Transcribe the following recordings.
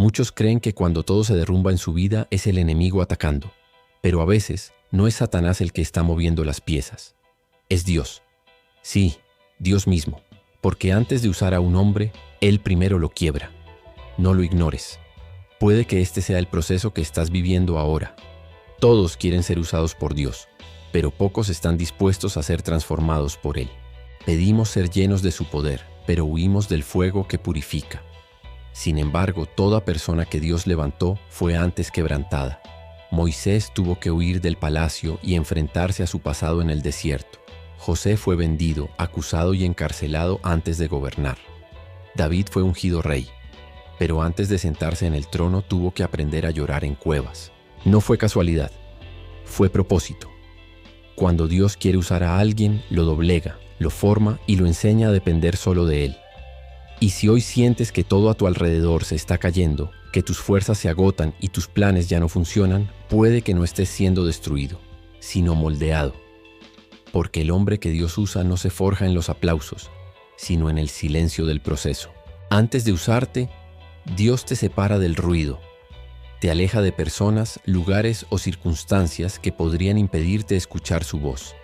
Muchos creen que cuando todo se derrumba en su vida es el enemigo atacando, pero a veces no es Satanás el que está moviendo las piezas. Es Dios. Sí, Dios mismo, porque antes de usar a un hombre, Él primero lo quiebra. No lo ignores. Puede que este sea el proceso que estás viviendo ahora. Todos quieren ser usados por Dios, pero pocos están dispuestos a ser transformados por Él. Pedimos ser llenos de su poder, pero huimos del fuego que purifica. Sin embargo, toda persona que Dios levantó fue antes quebrantada. Moisés tuvo que huir del palacio y enfrentarse a su pasado en el desierto. José fue vendido, acusado y encarcelado antes de gobernar. David fue ungido rey, pero antes de sentarse en el trono tuvo que aprender a llorar en cuevas. No fue casualidad, fue propósito. Cuando Dios quiere usar a alguien, lo doblega, lo forma y lo enseña a depender solo de Él. Y si hoy sientes que todo a tu alrededor se está cayendo, que tus fuerzas se agotan y tus planes ya no funcionan, puede que no estés siendo destruido, sino moldeado. Porque el hombre que Dios usa no se forja en los aplausos, sino en el silencio del proceso. Antes de usarte, Dios te separa del ruido. Te aleja de personas, lugares o circunstancias que podrían impedirte escuchar su voz.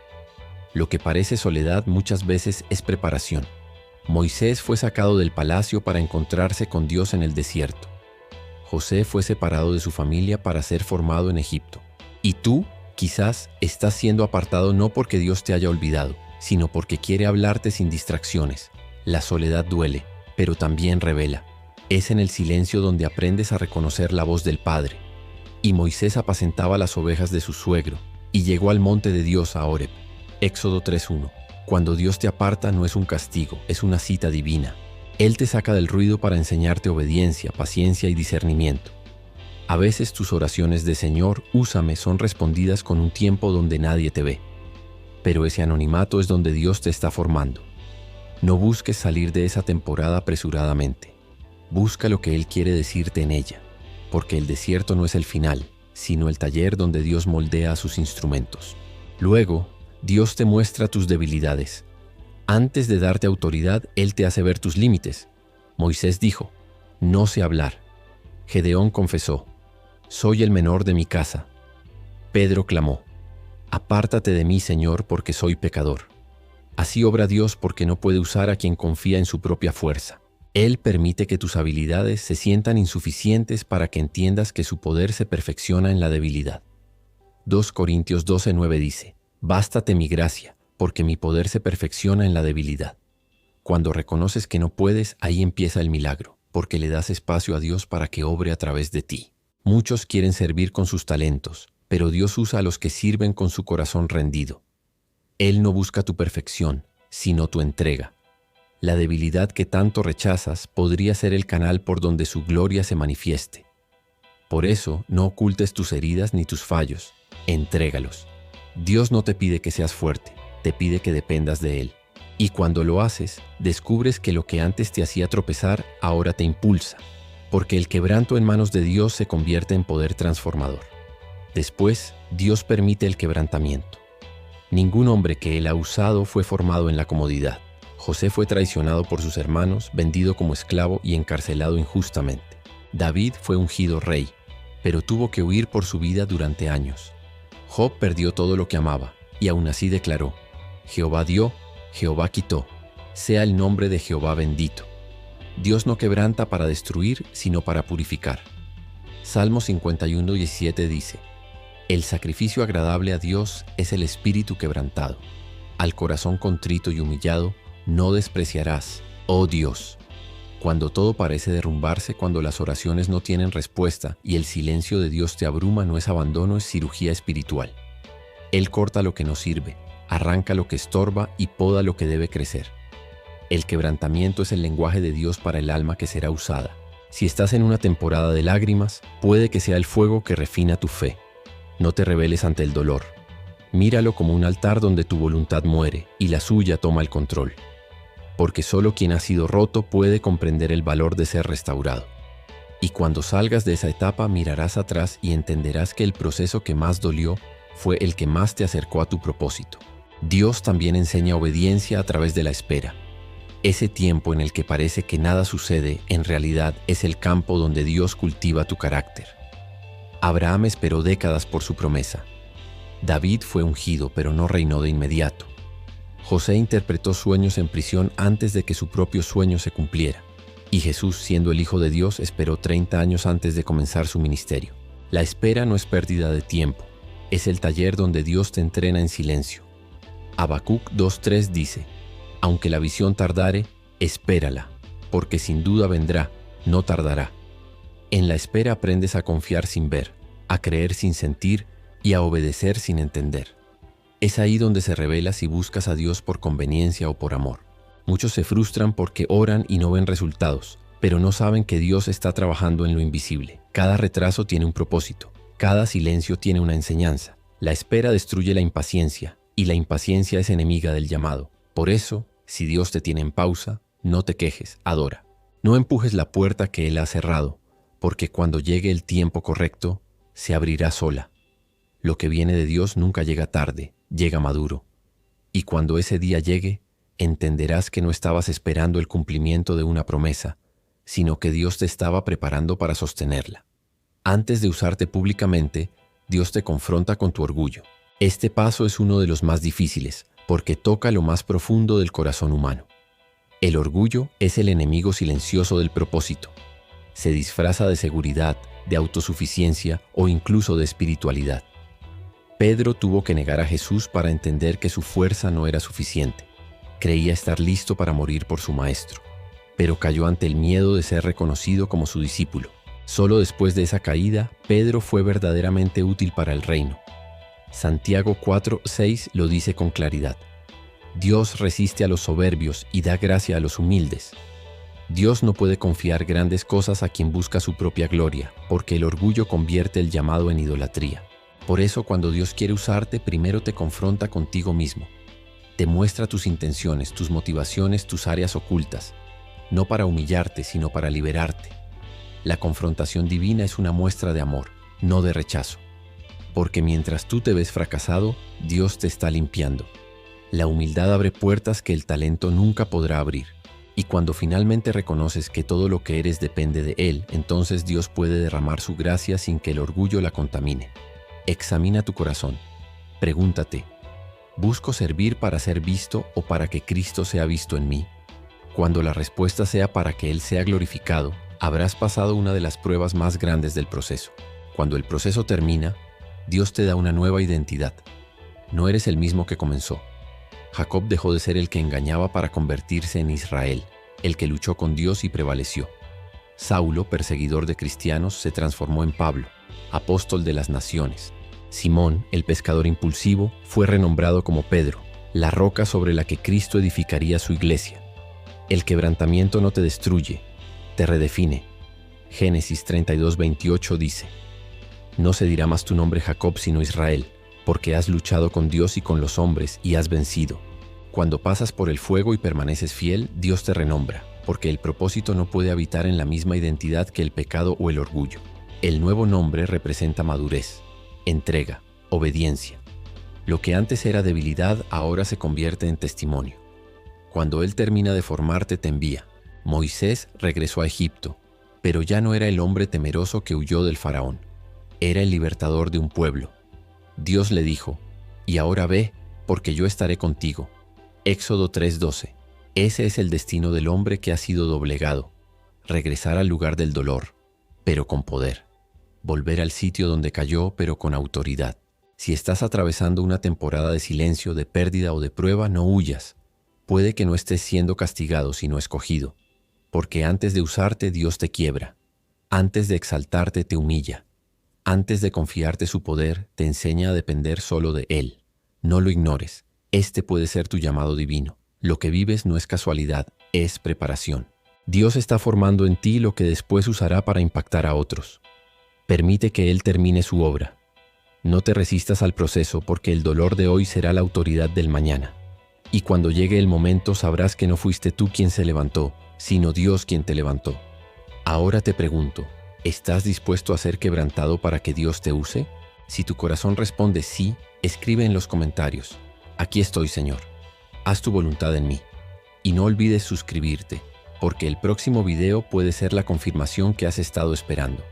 Lo que parece soledad muchas veces es preparación. Moisés fue sacado del palacio para encontrarse con Dios en el desierto. José fue separado de su familia para ser formado en Egipto. Y tú, quizás, estás siendo apartado no porque Dios te haya olvidado, sino porque quiere hablarte sin distracciones. La soledad duele, pero también revela. Es en el silencio donde aprendes a reconocer la voz del Padre. Y Moisés apacentaba las ovejas de su suegro, y llegó al monte de Dios a Horeb. Éxodo 3:1. Cuando Dios te aparta no es un castigo, es una cita divina. Él te saca del ruido para enseñarte obediencia, paciencia y discernimiento. A veces tus oraciones de Señor, úsame, son respondidas con un tiempo donde nadie te ve. Pero ese anonimato es donde Dios te está formando. No busques salir de esa temporada apresuradamente. Busca lo que Él quiere decirte en ella, porque el desierto no es el final, sino el taller donde Dios moldea a sus instrumentos. Luego, Dios te muestra tus debilidades. Antes de darte autoridad, Él te hace ver tus límites. Moisés dijo, no sé hablar. Gedeón confesó, soy el menor de mi casa. Pedro clamó, apártate de mí, Señor, porque soy pecador. Así obra Dios porque no puede usar a quien confía en su propia fuerza. Él permite que tus habilidades se sientan insuficientes para que entiendas que su poder se perfecciona en la debilidad. 2 Corintios 12:9 dice, bástate mi gracia, porque mi poder se perfecciona en la debilidad. Cuando reconoces que no puedes, ahí empieza el milagro, porque le das espacio a Dios para que obre a través de ti. Muchos quieren servir con sus talentos, pero Dios usa a los que sirven con su corazón rendido. Él no busca tu perfección, sino tu entrega. La debilidad que tanto rechazas podría ser el canal por donde su gloria se manifieste. Por eso, no ocultes tus heridas ni tus fallos, entrégalos. Dios no te pide que seas fuerte, te pide que dependas de Él. Y cuando lo haces, descubres que lo que antes te hacía tropezar, ahora te impulsa, porque el quebranto en manos de Dios se convierte en poder transformador. Después, Dios permite el quebrantamiento. Ningún hombre que Él ha usado fue formado en la comodidad. José fue traicionado por sus hermanos, vendido como esclavo y encarcelado injustamente. David fue ungido rey, pero tuvo que huir por su vida durante años. Job perdió todo lo que amaba, y aún así declaró, Jehová dio, Jehová quitó, sea el nombre de Jehová bendito. Dios no quebranta para destruir, sino para purificar. Salmo 51:17 dice, el sacrificio agradable a Dios es el espíritu quebrantado. Al corazón contrito y humillado, no despreciarás, oh Dios. Cuando todo parece derrumbarse, cuando las oraciones no tienen respuesta y el silencio de Dios te abruma, no es abandono, es cirugía espiritual. Él corta lo que no sirve, arranca lo que estorba y poda lo que debe crecer. El quebrantamiento es el lenguaje de Dios para el alma que será usada. Si estás en una temporada de lágrimas, puede que sea el fuego que refina tu fe. No te rebeles ante el dolor. Míralo como un altar donde tu voluntad muere y la suya toma el control. Porque solo quien ha sido roto puede comprender el valor de ser restaurado. Y cuando salgas de esa etapa mirarás atrás y entenderás que el proceso que más dolió fue el que más te acercó a tu propósito. Dios también enseña obediencia a través de la espera. Ese tiempo en el que parece que nada sucede, en realidad es el campo donde Dios cultiva tu carácter. Abraham esperó décadas por su promesa. David fue ungido, pero no reinó de inmediato. José interpretó sueños en prisión antes de que su propio sueño se cumpliera. Y Jesús, siendo el Hijo de Dios, esperó 30 años antes de comenzar su ministerio. La espera no es pérdida de tiempo, es el taller donde Dios te entrena en silencio. Habacuc 2:3 dice: aunque la visión tardare, espérala, porque sin duda vendrá, no tardará. En la espera aprendes a confiar sin ver, a creer sin sentir y a obedecer sin entender. Es ahí donde se revela si buscas a Dios por conveniencia o por amor. Muchos se frustran porque oran y no ven resultados, pero no saben que Dios está trabajando en lo invisible. Cada retraso tiene un propósito, cada silencio tiene una enseñanza. La espera destruye la impaciencia, y la impaciencia es enemiga del llamado. Por eso, si Dios te tiene en pausa, no te quejes, adora. No empujes la puerta que Él ha cerrado, porque cuando llegue el tiempo correcto, se abrirá sola. Lo que viene de Dios nunca llega tarde, llega maduro. Y cuando ese día llegue, entenderás que no estabas esperando el cumplimiento de una promesa, sino que Dios te estaba preparando para sostenerla. Antes de usarte públicamente, Dios te confronta con tu orgullo. Este paso es uno de los más difíciles, porque toca lo más profundo del corazón humano. El orgullo es el enemigo silencioso del propósito. Se disfraza de seguridad, de autosuficiencia o incluso de espiritualidad. Pedro tuvo que negar a Jesús para entender que su fuerza no era suficiente. Creía estar listo para morir por su maestro, pero cayó ante el miedo de ser reconocido como su discípulo. Solo después de esa caída, Pedro fue verdaderamente útil para el reino. Santiago 4:6 lo dice con claridad: Dios resiste a los soberbios y da gracia a los humildes. Dios no puede confiar grandes cosas a quien busca su propia gloria, porque el orgullo convierte el llamado en idolatría. Por eso, cuando Dios quiere usarte, primero te confronta contigo mismo. Te muestra tus intenciones, tus motivaciones, tus áreas ocultas, no para humillarte, sino para liberarte. La confrontación divina es una muestra de amor, no de rechazo. Porque mientras tú te ves fracasado, Dios te está limpiando. La humildad abre puertas que el talento nunca podrá abrir. Y cuando finalmente reconoces que todo lo que eres depende de Él, entonces Dios puede derramar su gracia sin que el orgullo la contamine. Examina tu corazón. Pregúntate: ¿busco servir para ser visto o para que Cristo sea visto en mí? Cuando la respuesta sea para que Él sea glorificado, habrás pasado una de las pruebas más grandes del proceso. Cuando el proceso termina, Dios te da una nueva identidad. No eres el mismo que comenzó. Jacob dejó de ser el que engañaba para convertirse en Israel, el que luchó con Dios y prevaleció. Saulo, perseguidor de cristianos, se transformó en Pablo, apóstol de las naciones. Simón, el pescador impulsivo, fue renombrado como Pedro, la roca sobre la que Cristo edificaría su iglesia. El quebrantamiento no te destruye, te redefine. Génesis 32:28 dice: No se dirá más tu nombre Jacob sino Israel, porque has luchado con Dios y con los hombres y has vencido. Cuando pasas por el fuego y permaneces fiel, Dios te renombra, porque el propósito no puede habitar en la misma identidad que el pecado o el orgullo. El nuevo nombre representa madurez, entrega, obediencia. Lo que antes era debilidad ahora se convierte en testimonio. Cuando Él termina de formarte, te envía. Moisés regresó a Egipto, pero ya no era el hombre temeroso que huyó del faraón. Era el libertador de un pueblo. Dios le dijo: y ahora ve, porque yo estaré contigo. Éxodo 3:12. Ese es el destino del hombre que ha sido doblegado. Regresar al lugar del dolor, pero con poder. Volver al sitio donde cayó, pero con autoridad. Si estás atravesando una temporada de silencio, de pérdida o de prueba, no huyas. Puede que no estés siendo castigado, sino escogido. Porque antes de usarte, Dios te quiebra. Antes de exaltarte, te humilla. Antes de confiarte su poder, te enseña a depender solo de Él. No lo ignores. Este puede ser tu llamado divino. Lo que vives no es casualidad, es preparación. Dios está formando en ti lo que después usará para impactar a otros. Permite que Él termine su obra. No te resistas al proceso, porque el dolor de hoy será la autoridad del mañana. Y cuando llegue el momento sabrás que no fuiste tú quien se levantó, sino Dios quien te levantó. Ahora te pregunto, ¿estás dispuesto a ser quebrantado para que Dios te use? Si tu corazón responde sí, escribe en los comentarios: aquí estoy, Señor. Haz tu voluntad en mí. Y no olvides suscribirte, porque el próximo video puede ser la confirmación que has estado esperando.